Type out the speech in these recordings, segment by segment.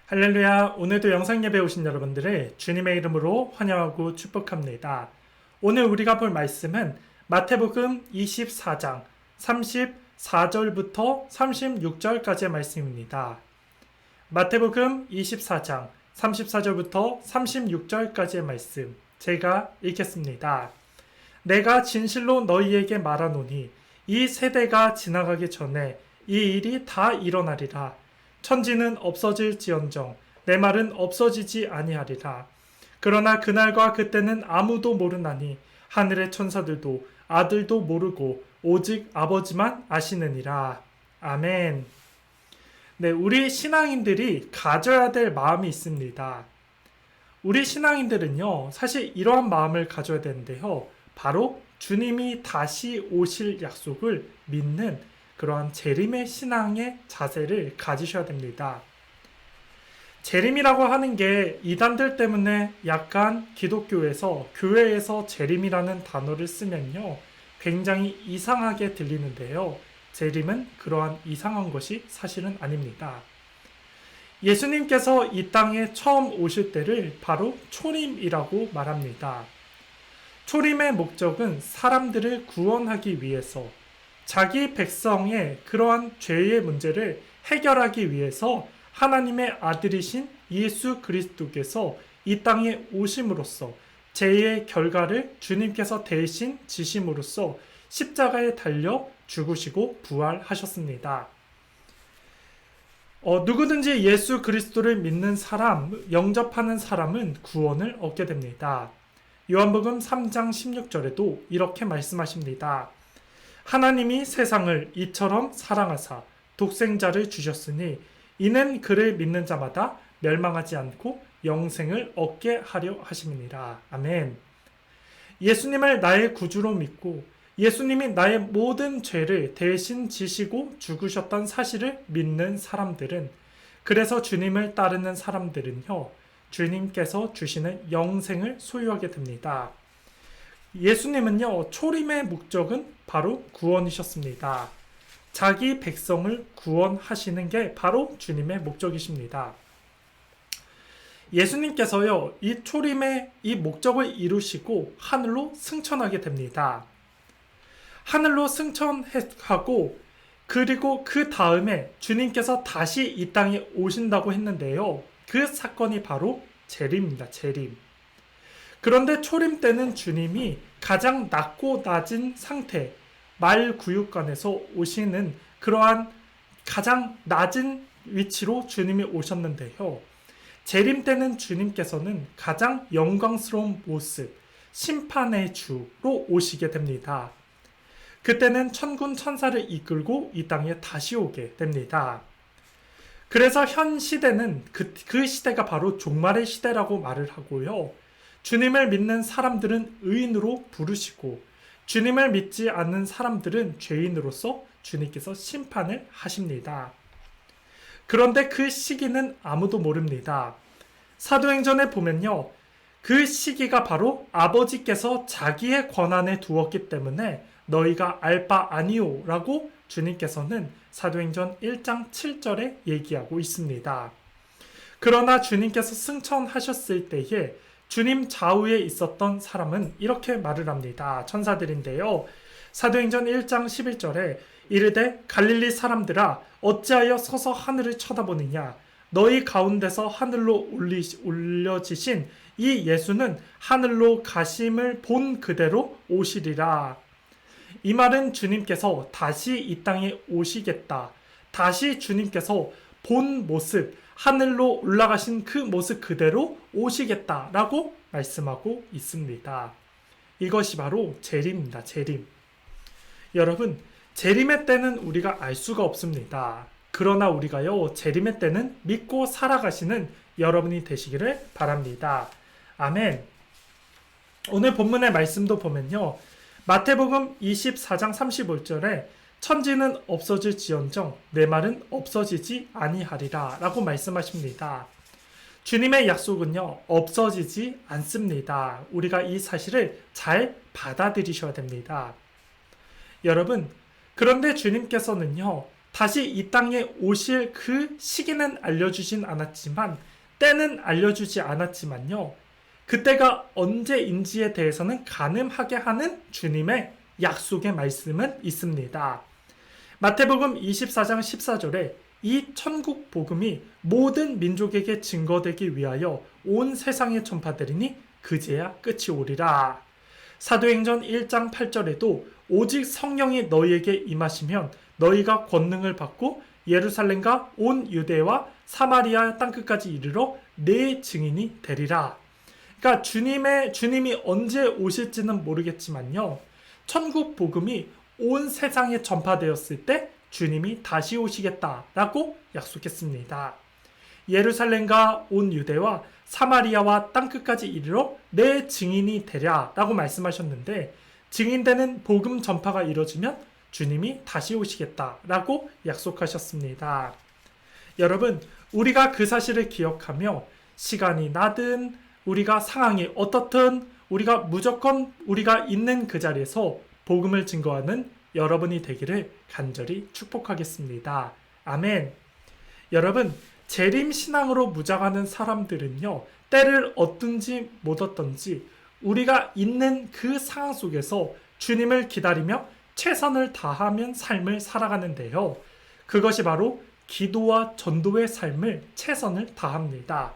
할렐루야, 오늘도 영상 예배 오신 여러분들을 주님의 이름으로 환영하고 축복합니다. 오늘 우리가 볼 말씀은 마태복음 24장 34절부터 36절까지의 말씀입니다. 마태복음 24장 34절부터 36절까지의 말씀, 제가 읽겠습니다. 내가 진실로 너희에게 말하노니 이 세대가 지나가기 전에 이 일이 다 일어나리라. 천지는 없어질지언정 내 말은 없어지지 아니하리라. 그러나 그날과 그때는 아무도 모르나니 하늘의 천사들도 아들도 모르고 오직 아버지만 아시느니라. 아멘. 네, 우리 신앙인들이 가져야 될 마음이 있습니다. 우리 신앙인들은요, 사실 이러한 마음을 가져야 되는데요. 바로 주님이 다시 오실 약속을 믿는 그러한 재림의 신앙의 자세를 가지셔야 됩니다. 재림이라고 하는 게 이단들 때문에 약간 기독교에서, 교회에서 재림이라는 단어를 쓰면요, 굉장히 이상하게 들리는데요. 재림은 그러한 이상한 것이 사실은 아닙니다. 예수님께서 이 땅에 처음 오실 때를 바로 초림이라고 말합니다. 초림의 목적은 사람들을 구원하기 위해서, 자기 백성의 그러한 죄의 문제를 해결하기 위해서 하나님의 아들이신 예수 그리스도께서 이 땅에 오심으로써 죄의 결과를 주님께서 대신 지심으로써 십자가에 달려 죽으시고 부활하셨습니다. 누구든지 예수 그리스도를 믿는 사람, 영접하는 사람은 구원을 얻게 됩니다. 요한복음 3장 16절에도 이렇게 말씀하십니다. 하나님이 세상을 이처럼 사랑하사 독생자를 주셨으니 이는 그를 믿는 자마다 멸망하지 않고 영생을 얻게 하려 하심이니라. 아멘. 예수님을 나의 구주로 믿고 예수님이 나의 모든 죄를 대신 지시고 죽으셨던 사실을 믿는 사람들은, 그래서 주님을 따르는 사람들은요, 주님께서 주시는 영생을 소유하게 됩니다. 예수님은요, 초림의 목적은 바로 구원이셨습니다. 자기 백성을 구원하시는 게 바로 주님의 목적이십니다. 예수님께서요, 이 초림의 이 목적을 이루시고 하늘로 승천하게 됩니다. 하늘로 승천하고 그리고 그 다음에 주님께서 다시 이 땅에 오신다고 했는데요. 그 사건이 바로 재림입니다. 재림. 그런데 초림 때는 주님이 가장 낮고 낮은 상태, 말구육간에서 오시는 그러한 가장 낮은 위치로 주님이 오셨는데요. 재림 때는 주님께서는 가장 영광스러운 모습, 심판의 주로 오시게 됩니다. 그때는 천군 천사를 이끌고 이 땅에 다시 오게 됩니다. 그래서 현 시대는 그 시대가 바로 종말의 시대라고 말을 하고요. 주님을 믿는 사람들은 의인으로 부르시고 주님을 믿지 않는 사람들은 죄인으로서 주님께서 심판을 하십니다. 그런데 그 시기는 아무도 모릅니다. 사도행전에 보면요, 그 시기가 바로 아버지께서 자기의 권한에 두었기 때문에 너희가 알 바 아니오 라고 주님께서는 사도행전 1장 7절에 얘기하고 있습니다. 그러나 주님께서 승천하셨을 때에 주님 좌우에 있었던 사람은 이렇게 말을 합니다. 천사들인데요. 사도행전 1장 11절에 이르되 갈릴리 사람들아 어찌하여 서서 하늘을 쳐다보느냐, 너희 가운데서 하늘로 올려지신 이 예수는 하늘로 가심을 본 그대로 오시리라. 이 말은 주님께서 다시 이 땅에 오시겠다, 다시 주님께서 본 모습, 하늘로 올라가신 그 모습 그대로 오시겠다라고 말씀하고 있습니다. 이것이 바로 재림입니다. 재림. 여러분, 재림의 때는 우리가 알 수가 없습니다. 그러나 우리가요, 재림의 때는 믿고 살아가시는 여러분이 되시기를 바랍니다. 아멘. 오늘 본문의 말씀도 보면요, 마태복음 24장 35절에 천지는 없어질지언정 내 말은 없어지지 아니하리라 라고 말씀하십니다. 주님의 약속은요, 없어지지 않습니다. 우리가 이 사실을 잘 받아들이셔야 됩니다. 여러분, 그런데 주님께서는요, 다시 이 땅에 오실 그 시기는 알려주진 않았지만, 때는 알려주지 않았지만요, 그때가 언제인지에 대해서는 가늠하게 하는 주님의 약속의 말씀은 있습니다. 마태복음 24장 14절에 이 천국 복음이 모든 민족에게 증거되기 위하여 온 세상에 전파되리니 그제야 끝이 오리라. 사도행전 1장 8절에도 오직 성령이 너희에게 임하시면 너희가 권능을 받고 예루살렘과 온 유대와 사마리아 땅끝까지 이르러 내 증인이 되리라. 그러니까 주님이 언제 오실지는 모르겠지만요, 천국 복음이 온 세상에 전파되었을 때 주님이 다시 오시겠다라고 약속했습니다. 예루살렘과 온 유대와 사마리아와 땅끝까지 이르러 내 증인이 되랴라고 말씀하셨는데, 증인되는 복음 전파가 이루어지면 주님이 다시 오시겠다라고 약속하셨습니다. 여러분, 우리가 그 사실을 기억하며 시간이 나든 우리가 상황이 어떻든 우리가 무조건 우리가 있는 그 자리에서 복음을 증거하는 여러분이 되기를 간절히 축복하겠습니다. 아멘. 여러분, 재림신앙으로 무장하는 사람들은요, 때를 얻든지 못 얻든지 우리가 있는 그 상황 속에서 주님을 기다리며 최선을 다하면 삶을 살아가는데요, 그것이 바로 기도와 전도의 삶을 최선을 다합니다.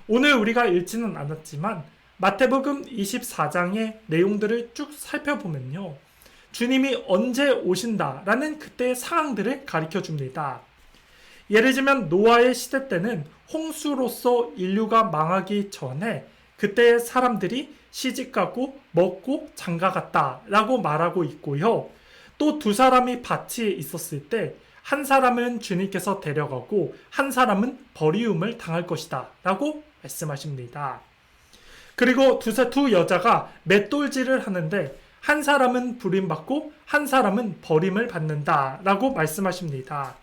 오늘 우리가 읽지는 않았지만 마태복음 24장의 내용들을 쭉 살펴보면요, 주님이 언제 오신다라는 그때의 상황들을 가르쳐 줍니다. 예를 들면 노아의 시대 때는 홍수로서 인류가 망하기 전에 그때의 사람들이 시집가고 먹고 장가갔다라고 말하고 있고요. 또 두 사람이 밭에 있었을 때 한 사람은 주님께서 데려가고 한 사람은 버리움을 당할 것이다 라고 말씀하십니다. 그리고 두 여자가 맷돌질을 하는데 한 사람은 부림받고 한 사람은 버림을 받는다 라고 말씀하십니다.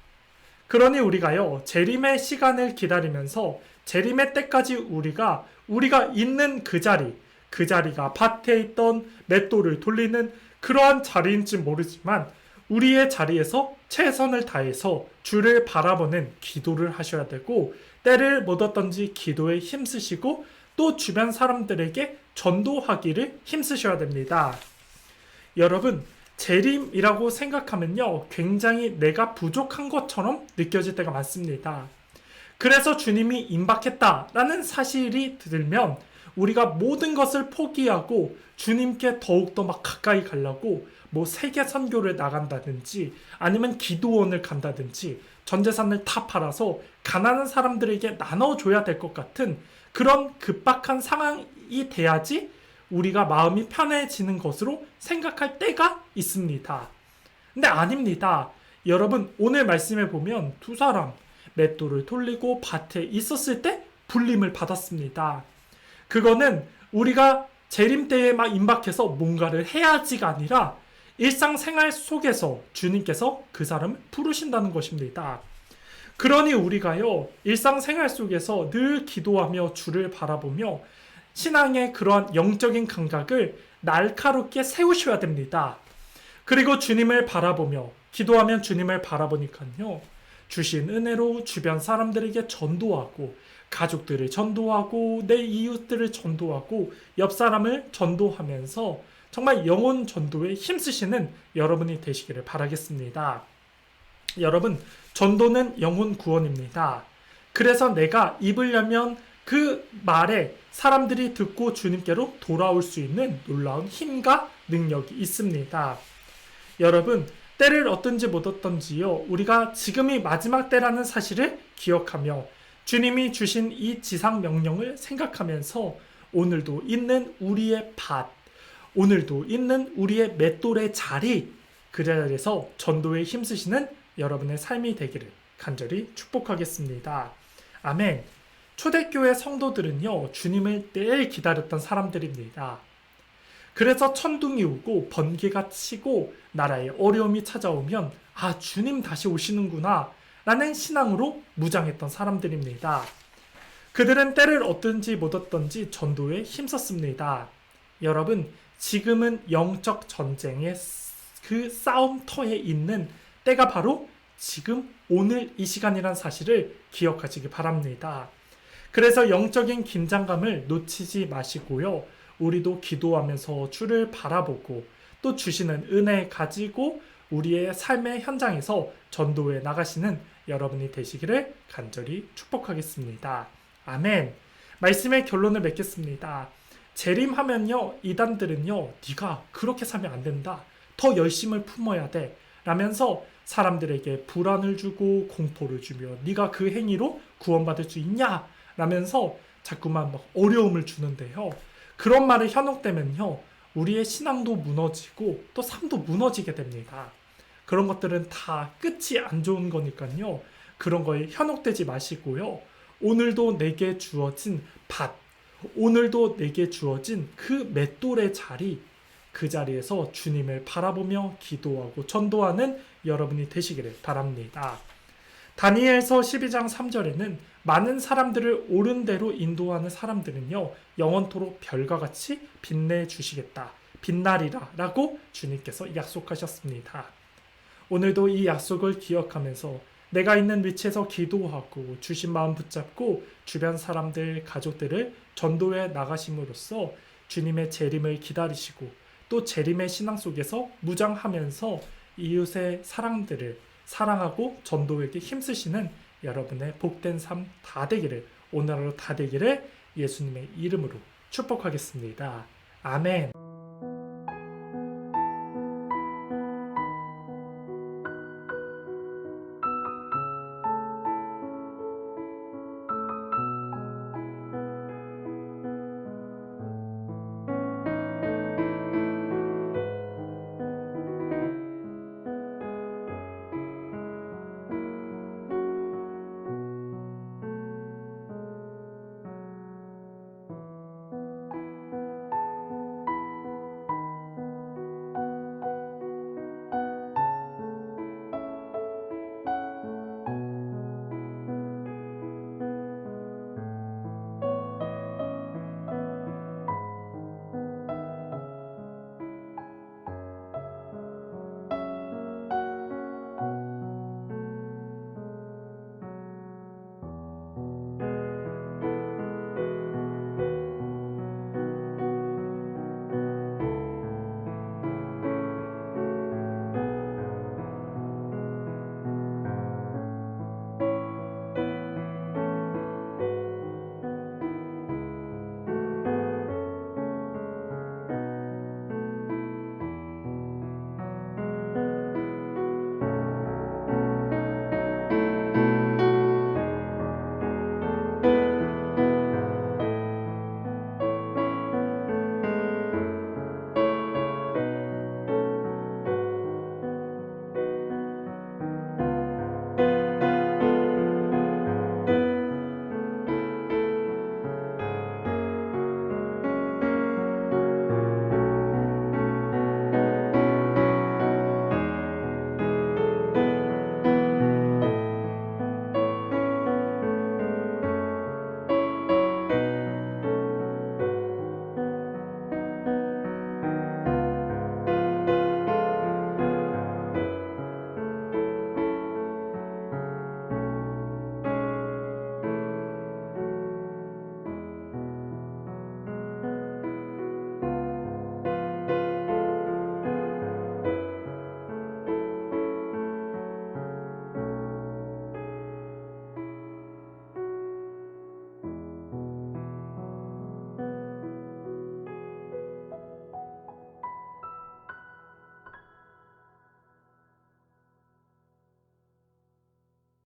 그러니 우리가요, 재림의 시간을 기다리면서 재림의 때까지 우리가 있는 그 자리가 밭에 있던 맷돌을 돌리는 그러한 자리인지 모르지만 우리의 자리에서 최선을 다해서 주를 바라보는 기도를 하셔야 되고, 때를 못 얻든지 기도에 힘쓰시고 또 주변 사람들에게 전도하기를 힘쓰셔야 됩니다. 여러분, 재림이라고 생각하면요, 굉장히 내가 부족한 것처럼 느껴질 때가 많습니다. 그래서 주님이 임박했다라는 사실이 들면 우리가 모든 것을 포기하고 주님께 더욱더 막 가까이 가려고 세계 선교를 나간다든지 아니면 기도원을 간다든지 전 재산을 다 팔아서 가난한 사람들에게 나눠줘야 될 것 같은 그런 급박한 상황이 돼야지 우리가 마음이 편해지는 것으로 생각할 때가 있습니다. 근데 아닙니다. 여러분, 오늘 말씀에 보면 두 사람 맷돌을 돌리고 밭에 있었을 때 불림을 받았습니다. 그거는 우리가 재림 때에 막 임박해서 뭔가를 해야지가 아니라 일상생활 속에서 주님께서 그 사람을 부르신다는 것입니다. 그러니 우리가요, 일상생활 속에서 늘 기도하며 주를 바라보며 신앙의 그러한 영적인 감각을 날카롭게 세우셔야 됩니다. 그리고 주님을 바라보며 기도하면 주님을 바라보니까요, 주신 은혜로 주변 사람들에게 전도하고 가족들을 전도하고 내 이웃들을 전도하고 옆 사람을 전도하면서 정말 영혼 전도에 힘쓰시는 여러분이 되시기를 바라겠습니다. 여러분, 전도는 영혼 구원입니다. 그래서 내가 입을 열면 그 말에 사람들이 듣고 주님께로 돌아올 수 있는 놀라운 힘과 능력이 있습니다. 여러분, 때를 얻든지 못 얻든지요, 우리가 지금이 마지막 때라는 사실을 기억하며 주님이 주신 이 지상 명령을 생각하면서 오늘도 있는 우리의 밭, 오늘도 있는 우리의 맷돌의 자리, 그 자리에서 전도에 힘쓰시는 여러분의 삶이 되기를 간절히 축복하겠습니다. 아멘. 초대교회 성도들은요, 주님을 매일 기다렸던 사람들입니다. 그래서 천둥이 오고 번개가 치고 나라에 어려움이 찾아오면 주님 다시 오시는구나 라는 신앙으로 무장했던 사람들입니다. 그들은 때를 얻든지 못 얻든지 전도에 힘썼습니다. 여러분, 지금은 영적 전쟁의 그 싸움터에 있는 때가 바로 지금 오늘 이 시간이란 사실을 기억하시기 바랍니다. 그래서 영적인 긴장감을 놓치지 마시고요. 우리도 기도하면서 주를 바라보고 또 주시는 은혜 가지고 우리의 삶의 현장에서 전도해 나가시는 여러분이 되시기를 간절히 축복하겠습니다. 아멘. 말씀의 결론을 맺겠습니다. 재림하면요, 이단들은요, 네가 그렇게 살면 안 된다, 더 열심을 품어야 돼 라면서 사람들에게 불안을 주고 공포를 주며 네가 그 행위로 구원받을 수 있냐 라면서 자꾸만 막 어려움을 주는데요. 그런 말을 현혹되면요, 우리의 신앙도 무너지고 또 삶도 무너지게 됩니다. 그런 것들은 다 끝이 안 좋은 거니까요. 그런 거에 현혹되지 마시고요. 오늘도 내게 주어진 밭, 오늘도 내게 주어진 그 맷돌의 자리, 그 자리에서 주님을 바라보며 기도하고 전도하는 여러분이 되시기를 바랍니다. 다니엘서 12장 3절에는 많은 사람들을 옳은 대로 인도하는 사람들은요, 영원토록 별과 같이 빛내주시겠다, 빛나리라 라고 주님께서 약속하셨습니다. 오늘도 이 약속을 기억하면서 내가 있는 위치에서 기도하고 주신 마음 붙잡고 주변 사람들, 가족들을 전도해 나가심으로써 주님의 재림을 기다리시고 또 재림의 신앙 속에서 무장하면서 이웃의 사랑들을 사랑하고 전도에게 힘쓰시는 여러분의 복된 삶 다 되기를, 오늘 하루 다 되기를 예수님의 이름으로 축복하겠습니다. 아멘.